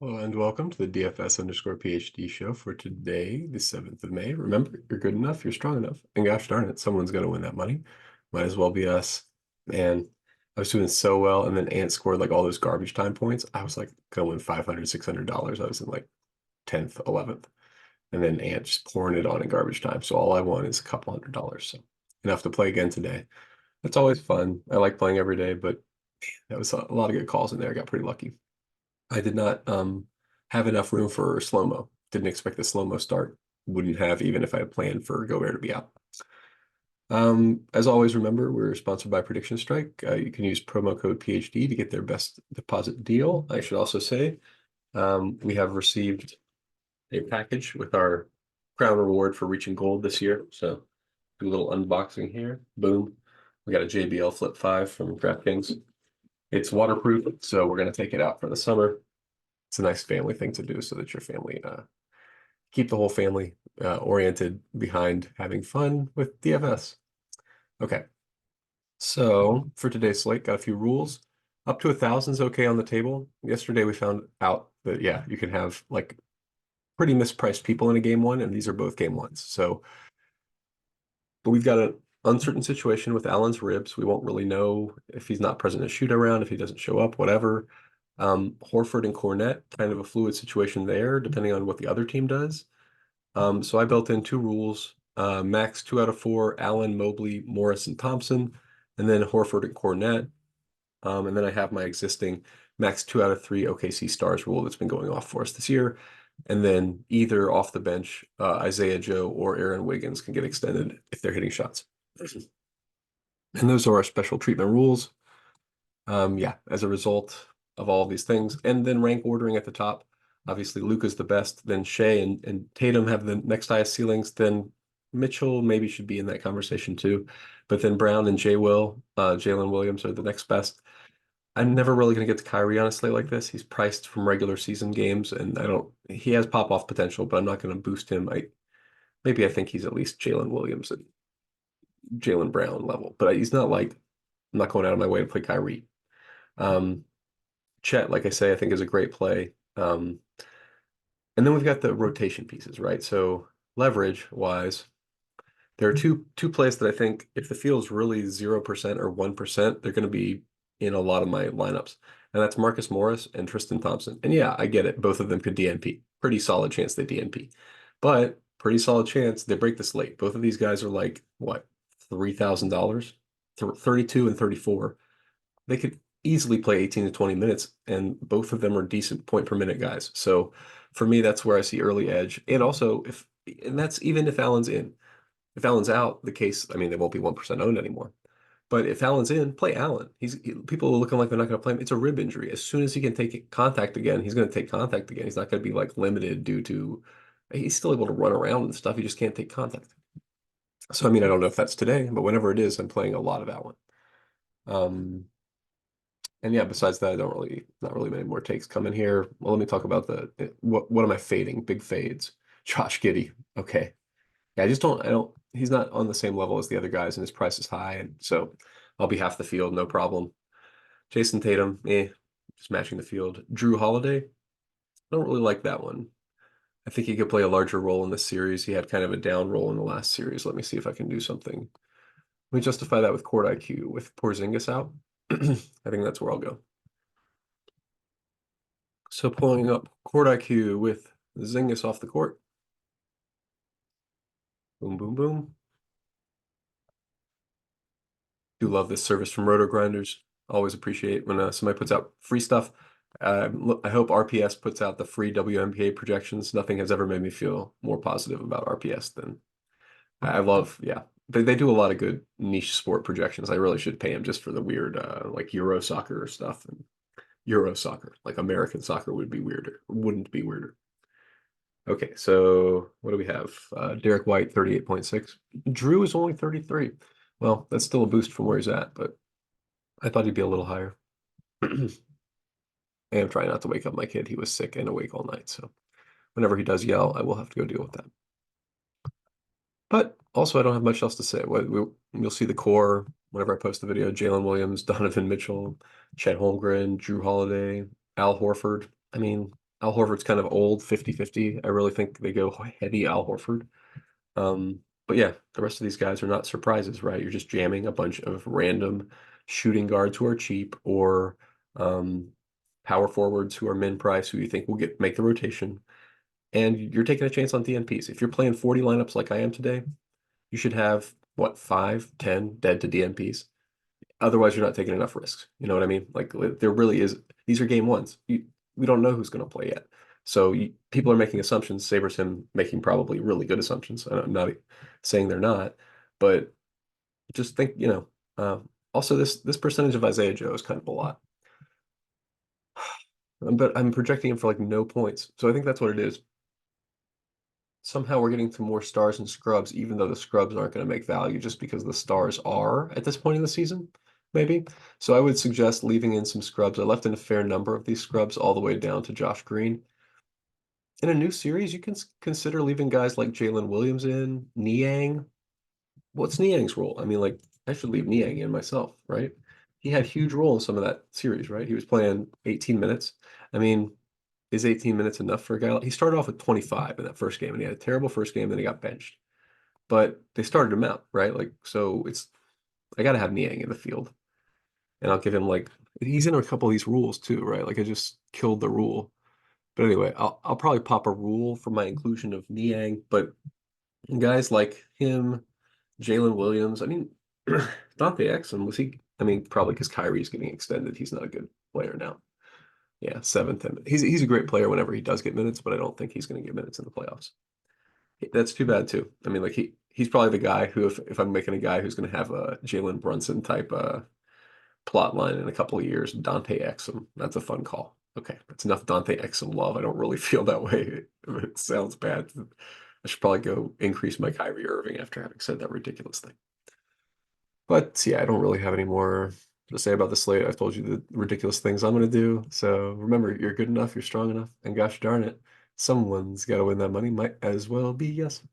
Hello and welcome to the DFS_PhD show for today, the 7th of May. Remember, you're good enough, you're strong enough, and gosh darn it, someone's got to win that money. Might as well be us. Man, I was doing so well, and then Ant scored like all those garbage time points. I was like gonna win $500, $600. I was in like 10th, 11th, and then Ant just pouring it on in garbage time. So all I won is a couple $100. So enough to play again today. That's always fun. I like playing every day, but that was a lot of good calls in there. I got pretty lucky. I did not have enough room for slow-mo. Didn't expect the slow-mo start. Wouldn't have even if I had planned for Gobert to be out. As always, remember, we're sponsored by PredictionStrike. You can use promo code PhD to get their best deposit deal. I should also say we have received a package with our crown reward for reaching gold this year. So do a little unboxing here. Boom. We got a JBL Flip 5 from DraftKings. It's waterproof, so we're going to take it out for the summer. It's a nice family thing to do so that your family, keep the whole family oriented behind having fun with DFS. Okay, so for today's slate, got a few rules. Up to 1,000 is okay on the table. Yesterday we found out that, yeah, you can have like pretty mispriced people in a game one, and these are both game ones. So, but we've got an uncertain situation with Allen's ribs. We won't really know if he's not present at shoot around, if he doesn't show up, whatever. Horford and Cornette, kind of a fluid situation there, depending on what the other team does. So I built in two rules, max 2 out of 4, Allen, Mobley, Morris, and Thompson, and then Horford and Cornette. And then I have my existing max 2 out of 3 OKC Stars rule that's been going off for us this year. And then either off the bench, Isaiah Joe or Aaron Wiggins can get extended if they're hitting shots. And those are our special treatment rules. Yeah, as a result of all of these things. And then rank ordering at the top. Obviously, Luka's the best, then Shai and Tatum have the next highest ceilings. Then Mitchell maybe should be in that conversation too. But then Brown and Jalen Williams are the next best. I'm never really going to get to Kyrie on a slate like this. He's priced from regular season games, and he has pop-off potential, but I'm not going to boost him. Maybe I think he's at least Jalen Williams and Jalen Brown level, but he's not like, I'm not going out of my way to play Kyrie. Um, Chet, like I say, I think is a great play. And then we've got the rotation pieces, right? So leverage wise, there are two plays that I think if the field's really 0% or 1%, they're going to be in a lot of my lineups. And that's Marcus Morris and Tristan Thompson. And yeah, I get it. Both of them could DNP. Pretty solid chance they DNP. But pretty solid chance they break the slate. Both of these guys are like, what, $3,000? 32 and 34. They could easily play 18 to 20 minutes, and both of them are decent point per minute guys. So for me, that's where I see early edge. And also, and that's even if Allen's in. If Allen's out, the case, I mean, they won't be 1% owned anymore. But if Allen's in, play Allen. People are looking like they're not going to play him. It's a rib injury. As soon as he can take contact again, he's going to take contact again. He's not going to be like limited due to he's still able to run around and stuff. He just can't take contact. So I mean, I don't know if that's today, but whenever it is, I'm playing a lot of Allen. And yeah, besides that, not really many more takes coming here. Well, let me talk about what am I fading? Big fades. Josh Giddey. Okay. Yeah, he's not on the same level as the other guys and his price is high. And so I'll be half the field, no problem. Jason Tatum, just matching the field. Drew Holiday, I don't really like that one. I think he could play a larger role in this series. He had kind of a down role in the last series. Let me see if I can do something. Let me justify that with court IQ. With Porzingis out, I think that's where I'll go. So pulling up court IQ with Zingis off the court. Boom, boom, boom. Do love this service from Roto Grinders. Always appreciate when somebody puts out free stuff. I hope RPS puts out the free WNBA projections. Nothing has ever made me feel more positive about RPS than I love. Yeah, they do a lot of good niche sport projections. I really should pay them just for the weird like Euro soccer stuff and Euro soccer. Like American soccer would be weirder. Wouldn't be weirder. Okay, so what do we have? Derek White, 38.6. Drew is only 33. Well, that's still a boost from where he's at, but I thought he'd be a little higher. I am trying not to wake up my kid. He was sick and awake all night, so whenever he does yell, I will have to go deal with that. But also, I don't have much else to say. You'll see the core whenever I post the video. Jalen Williams, Donovan Mitchell, Chet Holmgren, Drew Holiday, Al Horford. I mean, Al Horford's kind of old, 50-50. I really think they go heavy Al Horford. But yeah, the rest of these guys are not surprises, right? You're just jamming a bunch of random shooting guards who are cheap or um, power forwards who are min price who you think will make the rotation. And you're taking a chance on DNPs. If you're playing 40 lineups like I am today, you should have what, 5, 10 dead to DNPs. Otherwise, you're not taking enough risks. You know what I mean? Like there really is. These are game ones. We don't know who's going to play yet. So people are making assumptions. Sabres him making probably really good assumptions. I'm not saying they're not, but just think, also this percentage of Isaiah Joe is kind of a lot. But I'm projecting him for like no points. So I think that's what it is. Somehow we're getting to more stars and scrubs, even though the scrubs aren't going to make value just because the stars are at this point in the season, maybe. So I would suggest leaving in some scrubs. I left in a fair number of these scrubs all the way down to Josh Green. In a new series, you can consider leaving guys like Jalen Williams in, Niang. What's Niang's role? I mean, like, I should leave Niang in myself, right? He had huge role in some of that series, right? He was playing 18 minutes. I mean, is 18 minutes enough for a guy? He started off with 25 in that first game, and he had a terrible first game, then he got benched. But they started him out, right? Like, so I got to have Niang in the field, and I'll give him like he's in a couple of these rules too, right? Like I just killed the rule. But anyway, I'll probably pop a rule for my inclusion of Niang, but guys like him, Jalen Williams, I mean, Dante Exum, was he? I mean, probably because Kyrie's getting extended, he's not a good player now. Yeah, seventh. He's a great player whenever he does get minutes, but I don't think he's going to get minutes in the playoffs. That's too bad too. I mean, like he's probably the guy who, if I'm making a guy who's going to have a Jalen Brunson type plot line in a couple of years, Dante Exum. That's a fun call. Okay, that's enough Dante Exum love. I don't really feel that way. It sounds bad. I should probably go increase my Kyrie Irving after having said that ridiculous thing. But yeah, I don't really have any more to say about the slate. I've told you the ridiculous things I'm going to do. So remember, you're good enough, you're strong enough, and gosh darn it, someone's got to win that money. Might as well be yes.